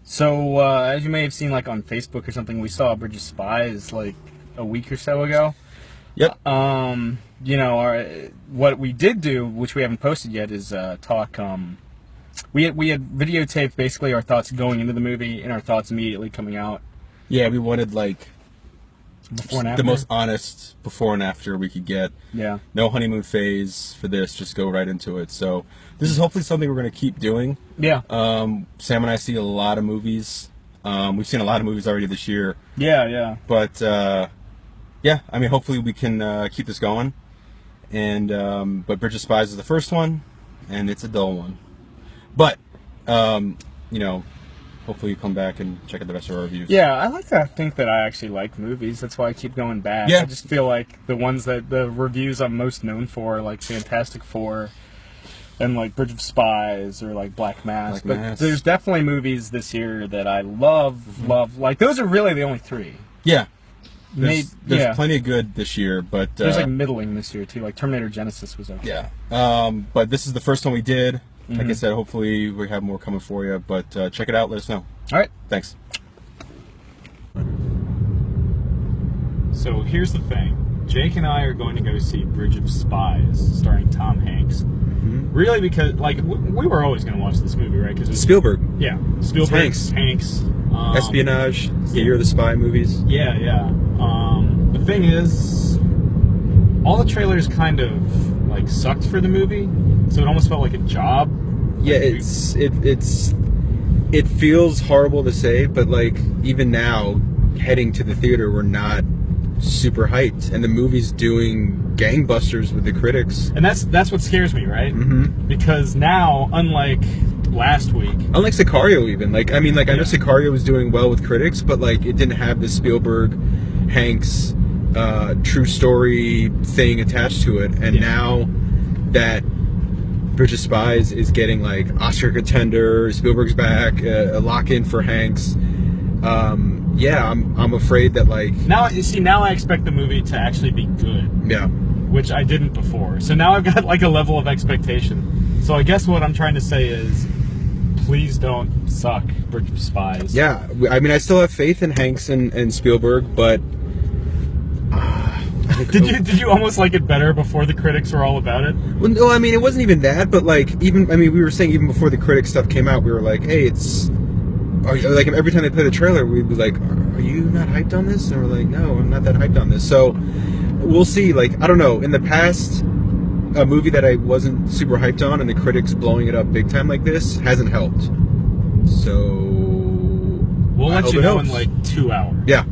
So, as you may have seen, like on Facebook or something, we saw Bridge of Spies like a week or so ago. Yep. What we did do, which we haven't posted yet, is talk. We had videotaped basically our thoughts going into the movie and our thoughts immediately coming out. Yeah, we wanted like Before and after. the most honest before and after we could get. Yeah. No honeymoon phase for this. Just go right into it. So this is hopefully something we're going to keep doing. Yeah. Sam and I see a lot of movies. We've seen a lot of movies already this year. Yeah. But yeah, I mean, hopefully we can keep this going. And but Bridge of Spies is the first one, and it's a dull one. But hopefully you come back and check out the rest of our reviews. Yeah, I like to think that I actually like movies. That's why I keep going back. Yeah. I just feel like the ones that the reviews I'm most known for are like Fantastic Four and like Bridge of Spies or like Black Mass. But there's definitely movies this year that I love. Like those are really the only three. Yeah. There's plenty of good this year, but there's like middling this year too. Like Terminator Genesis was okay. Yeah. But this is the first one we did. Like I said, hopefully we have more coming for you. But check it out. Let us know. All right. Thanks. So here's the thing. Jake and I are going to go see Bridge of Spies, starring Tom Hanks. Really, because like we were always going to watch this movie, right? Because Spielberg. Yeah, Spielberg. Hanks. Espionage. The year of the spy movies. Yeah. The thing is, all the trailers kind of like sucked for the movie, so it almost felt like a job. Yeah, it feels horrible to say, but like even now, heading to the theater, we're not super hyped, and the movie's doing gangbusters with the critics. And that's what scares me, right? Because now, unlike last week, unlike Sicario, even I know Sicario was doing well with critics, but like it didn't have the Spielberg, Hanks, true story thing attached to it, and now that Bridge of Spies is getting like Oscar contender, Spielberg's back, a lock-in for Hanks. I'm afraid that like now I expect the movie to actually be good. Yeah, which I didn't before. So now I've got like a level of expectation. So I guess what I'm trying to say is, please don't suck Bridge of Spies. Yeah, I mean I still have faith in Hanks and Spielberg, but did you almost like it better before the critics were all about it? Well, no, I mean it wasn't even that, but like we were saying even before the critic stuff came out, we were like, hey, like every time they play the trailer, we'd be like, are you not hyped on this? And we're like, no, I'm not that hyped on this. So we'll see. Like, I don't know. In the past, a movie that I wasn't super hyped on and the critics blowing it up big time like this hasn't helped. So we'll let you know in like 2 hours. Yeah.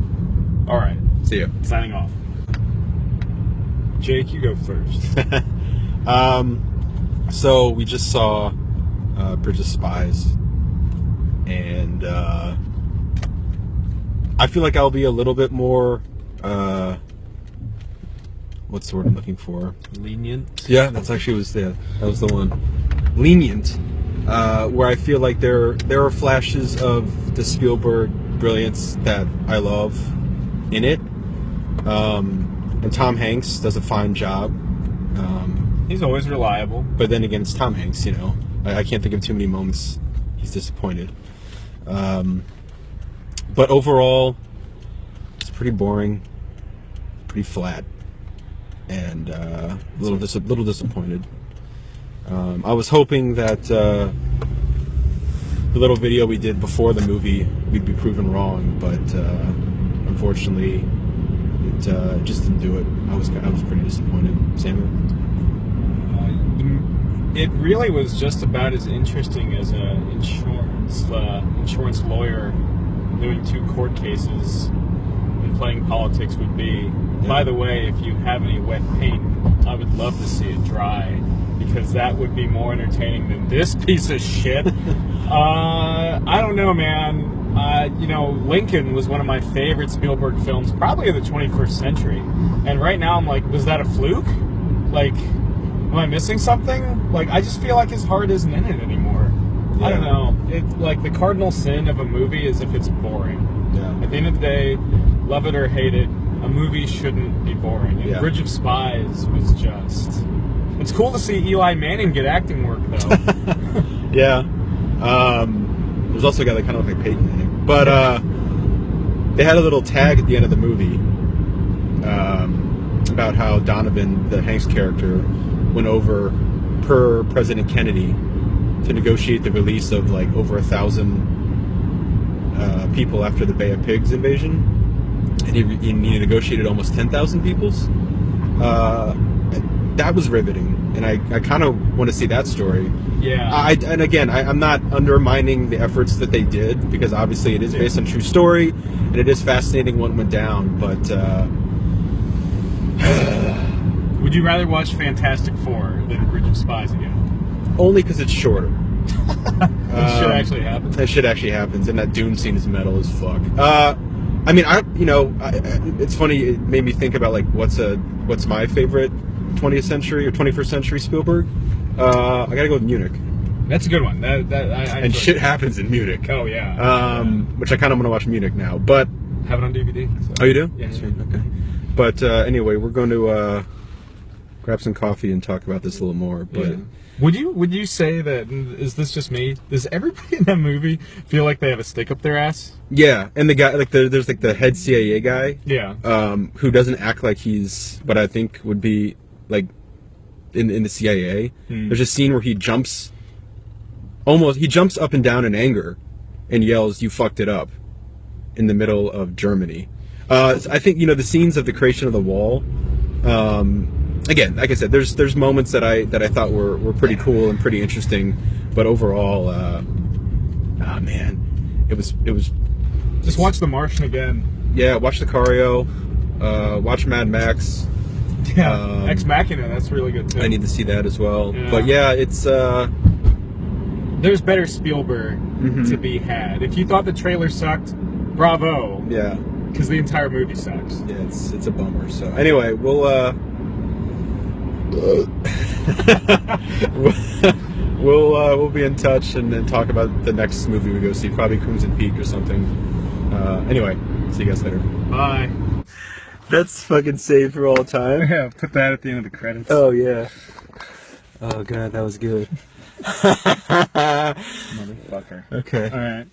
All right. See ya. Signing off. Jake, you go first. So we just saw Bridge of Spies. And I feel like I'll be a little bit more what's the word I'm looking for? Lenient. Yeah, that was the one. Lenient. Where I feel like there are flashes of the Spielberg brilliance that I love in it. And Tom Hanks does a fine job. He's always reliable. But then again, it's Tom Hanks, I can't think of too many moments he's disappointed. But overall, it's pretty boring, pretty flat, and a little disappointed. I was hoping that the little video we did before the movie, we'd be proven wrong, but unfortunately, it just didn't do it. I was pretty disappointed. Samuel? It really was just about as interesting as an insurance lawyer doing 2 court cases and playing politics would be. Yeah. By the way, if you have any wet paint, I would love to see it dry, because that would be more entertaining than this piece of shit. I don't know, man. Lincoln was one of my favorite Spielberg films, probably of the 21st century. And right now I'm like, was that a fluke? Like, am I missing something? Like, I just feel like his heart isn't in it anymore. Yeah. I don't know. It's like the cardinal sin of a movie is if it's boring. Yeah. At the end of the day, love it or hate it, a movie shouldn't be boring. And Bridge of Spies was just... It's cool to see Eli Manning get acting work, though. Yeah. There's also a guy that kind of looked like Peyton in it. But they had a little tag at the end of the movie about how Donovan, the Hanks character, went over per President Kennedy to negotiate the release of like over 1,000 people after the Bay of Pigs invasion, and he negotiated almost 10,000 people's. That was riveting, and I kind of want to see that story. Yeah. I'm not undermining the efforts that they did, because obviously it is based on true story, and it is fascinating what went down. But would you rather watch Fantastic Four than Bridge of Spies again? only because it's shorter. That shit actually happens. That shit actually happens, and that Dune scene is metal as fuck. It's funny. It made me think about like what's my favorite 20th century or 21st century Spielberg. I gotta go with Munich. That's a good one. I And shit happens in Munich. Oh yeah. Which I kind of want to watch Munich now, but Have it on DVD. So. oh, you do? Yeah. Sweet. Okay. But anyway, we're going to grab some coffee and talk about this a little more. But Yeah. Would you say that, is this just me? Does everybody in that movie feel like they have a stick up their ass? yeah, and the guy, like there's like the head CIA guy, Yeah. who doesn't act like he's what I think would be like in the CIA. There's a scene where he jumps up and down in anger and yells, "You fucked it up," in the middle of Germany. I think the scenes of the creation of the wall. Again, like I said, there's moments that I thought were pretty cool and pretty interesting, but overall, man, it was. Just watch The Martian again. Yeah, watch Sicario, watch Mad Max. Yeah, Ex Machina, that's really good too. I need to see that as well. Yeah. But yeah, it's There's better Spielberg to be had. If you thought the trailer sucked, bravo. yeah, Because the entire movie sucks. yeah, it's a bummer. So anyway, we'll we'll be in touch and then talk about the next movie we go see, probably Crimson Peak or something. Anyway, see you guys later. Bye. That's fucking saved for all time. Yeah, put that at the end of the credits. Oh yeah. Oh god, that was good. Motherfucker. Okay. Alright.